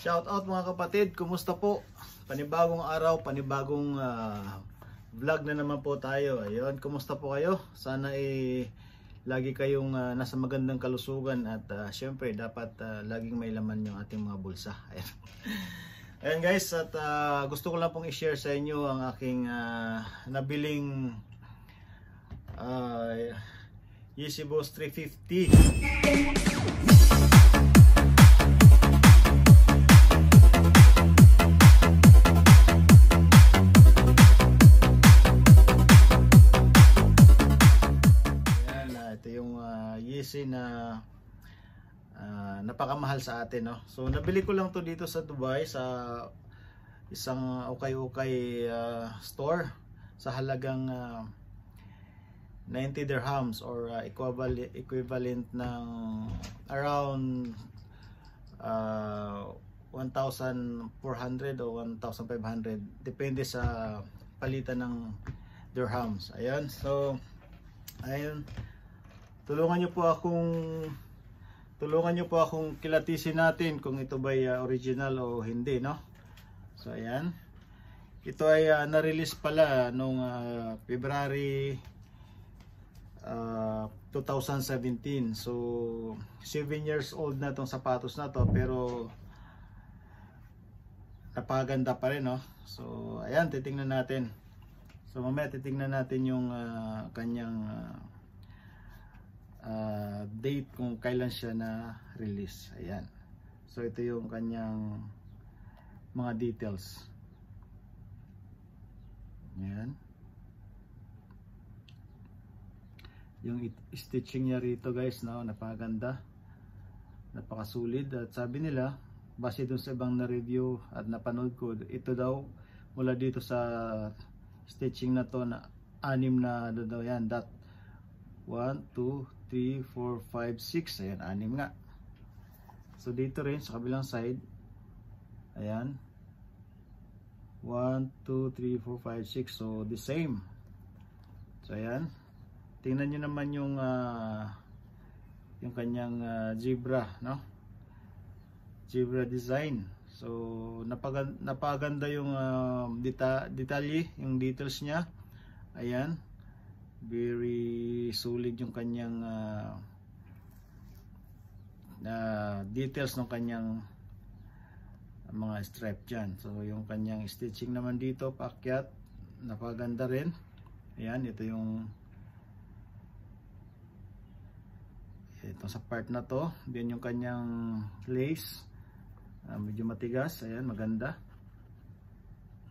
Shout out mga kapatid, kumusta po? Panibagong araw, panibagong vlog na naman po tayo. Ayun, kumusta po kayo? Sana lagi kayong nasa magandang kalusugan at syempre dapat laging may laman yung ating mga bulsa. Ayun. Ayan guys, at gusto ko lang pong i-share sa inyo ang aking nabiling Yeezy Boost 350. Yeezy na napakamahal sa atin, no? So nabili ko lang to dito sa Dubai sa isang ukay-ukay store sa halagang 90 dirhams or equivalent ng around 1,400 o 1,500 depende sa palitan ng dirhams. Ayan, so ayun, tulungan niyo po akong kilatisin natin kung ito ba original o hindi, no? So ayan, ito ay na-release pala nung February 2017. So 7 years old na tong sapatos na to, pero napakaganda pa rin, no? So ayan, titingnan natin. So mamaya titingnan natin yung kanyang date kung kailan siya na release. Ayan, so ito yung kanyang mga details. Ayan, yung stitching niya rito guys, no, napakaganda, napakasulit. At sabi nila, base dun sa ibang na review at napanood ko, ito daw mula dito sa stitching na to na 6 na daw yan, dot 1, 2, 3, 4, 5, 6. Ayan, 6 nga. So dito rin sa kabilang side, ayan, 1, 2, 3, 4, 5, 6. So the same. So ayan, tingnan nyo naman yung kanyang zebra, no? Zebra design. So napaganda yung detalye, yung details niya. Ayan, very solid yung kanyang details ng kanyang mga strap dyan. So yung kanyang stitching naman dito, paakyat, napaganda rin. Ayan, ito sa part na to. Then yung kanyang lace, medyo matigas. Ayan, maganda.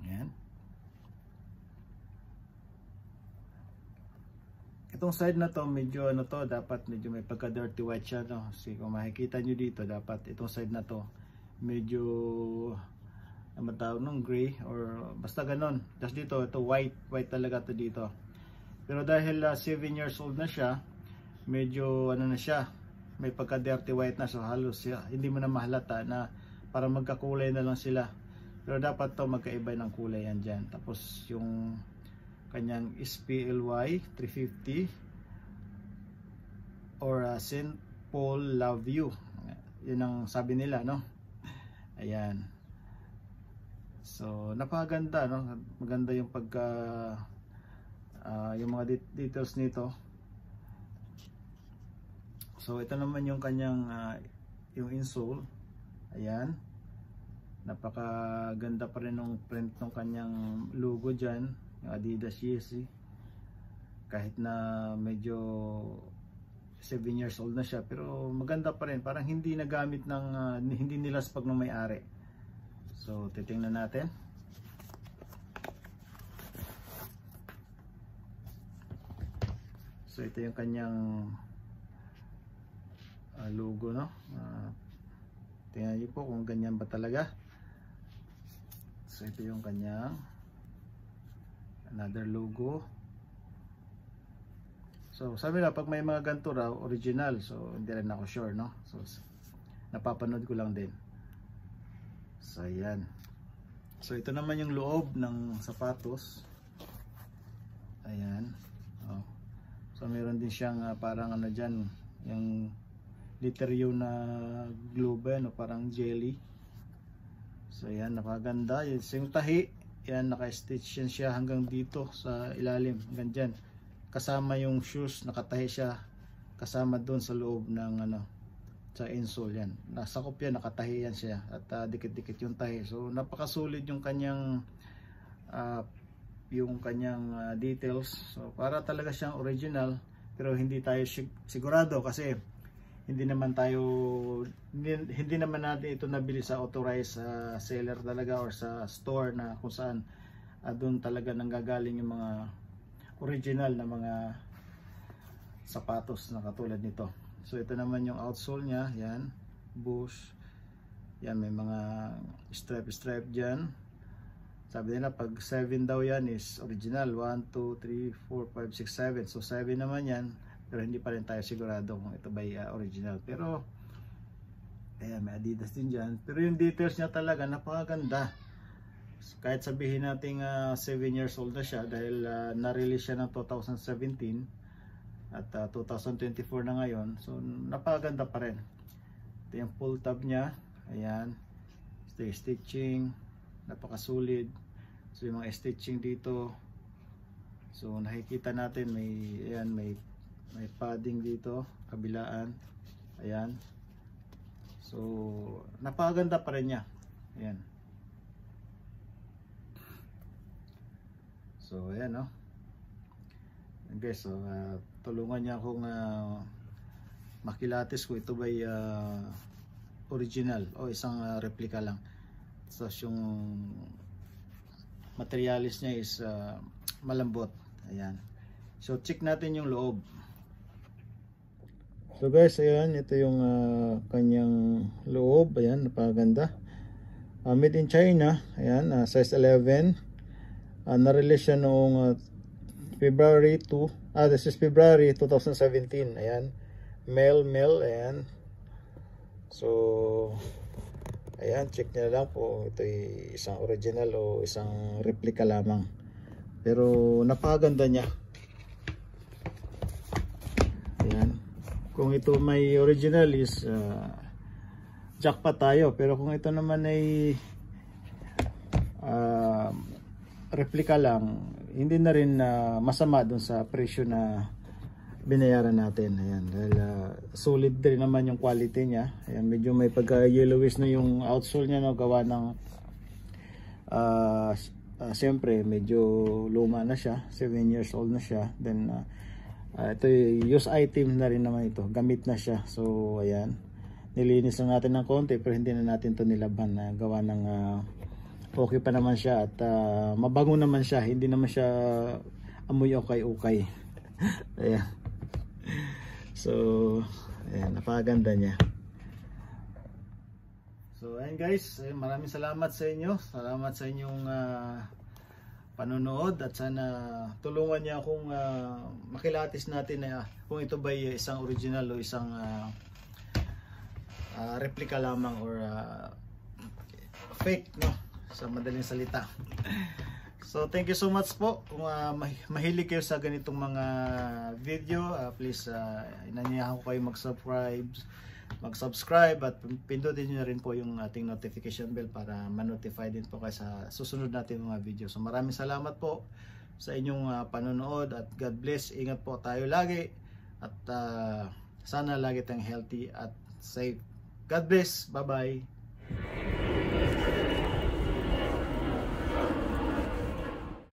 Ayan, itong side na to medyo dapat medyo may pagka dirty white siya, no? Kasi kung makikita nyo dito, dapat itong side na to medyo matawag ng gray or basta ganon. Tapos dito, ito white talaga to dito. Pero dahil 7 years old na siya, medyo na siya, may pagka dirty white na, so halos siya, hindi mo na mahalata na para magkakulay na lang sila. Pero dapat to magkaiba ng kulay yan dyan. Tapos yung kanyang SPLY 350 or St. Paul Love You, yun ang sabi nila, no? Ayan, so napakaganda, no? Maganda yung pagka yung mga details nito. So ito naman yung kanyang yung insole. Ayan, napakaganda pa rin ng print ng kanyang logo dyan, yung Adidas Yeezy. Kahit na medyo 7 years old na siya, pero maganda pa rin, parang hindi nagamit ng hindi nilaspag ng may-ari. So titingnan natin. So ito yung kanyang logo, no? Tingnan niyo po kung ganyan ba talaga. So ito yung kanyang another logo. So sabi na, pag may mga ganito raw original, so hindi rin ako sure, no? So napapanood ko lang din. So ayan, so ito naman yung loob ng sapatos. Ayan, oh. So meron din siyang parang dyan, yung literal na globe, no? Parang jelly. So yan, napakaganda. Yung tahi, yan, naka-stitch yan siya hanggang dito sa ilalim, hanggang dyan. Kasama yung shoes, nakatahi siya kasama doon sa loob ng ano, sa insole. Yan, nasakop yan, nakatahi yan siya at dikit-dikit yung tahi. So napakasulit yung kanyang details. So para talaga siyang original, pero hindi tayo sigurado kasi hindi naman natin ito nabili sa authorized seller talaga or sa store na kung saan doon talaga nanggagaling yung mga original na mga sapatos na katulad nito. So ito naman yung outsole niya, yan, bush, yan, may mga stripe dyan. Sabi nila pag 7 daw yan is original, 1, 2, 3, 4, 5, 6, 7. So 7 naman yan, pero hindi pa rin tayo sigurado kung ito ba original. Pero ayan, may Adidas din dyan, pero yung details niya talaga napakaganda. Kahit sabihin natin 7 years old na siya dahil na-release siya ng 2017 at 2024 na ngayon, so napakaganda pa rin. Ito yung pull tab niya, ayan, stitching, napakasulit. So yung mga stitching dito, so nakikita natin may padding dito kabilaan, ayan. So napakaganda pa rin niya, ayan. So ayan, no, guys. So tulungan niya akong makilatis ko ito ba'y original o isang replica lang. So yung materialis niya is malambot, ayan. So check natin yung loob. So guys, ayan, ito yung kanyang loob, ayan, napakaganda. Made in China, ayan, size 11. Na-release siya noong February 2, this is February 2017, ayan. Male, ayan. So ayan, check nyo lang po ito ay isang original o isang replica lamang, pero napakaganda niya. Ayan, kung ito may original is jackpot tayo, pero kung ito naman ay replica lang, hindi na rin masama dun sa presyo na binayaran natin. Ayan, dahil solid din naman yung quality niya. Ayan, medyo may pagka yellowish na yung outsole niya, no, gawa ng siyempre medyo luma na siya, 7 years old na siya. Then ito use item na rin naman ito, gamit na siya. So ayan, nilinis lang natin ng konti, pero hindi na natin to nilaban, gawa ng okay pa naman siya at mabango naman siya, hindi naman siya amoy ukay-ukay. Ayan. So ayan, napakaganda niya. So ayan guys, maraming salamat sa inyo. Salamat sa inyong panonood, at sana tulungan niya akong makilatis natin kung ito ba isang original o isang replica lamang or fake, no, sa madaling salita. So thank you so much po. Kung mahilig kayo sa ganitong mga video, please inanyayahan ko kayo mag-subscribe at pindutin nyo na rin po yung ating notification bell para ma-notify din po kayo sa susunod natin mga video. So maraming salamat po sa inyong panonood at God bless. Ingat po tayo lagi at sana lagi tayong healthy at safe. God bless. Bye bye.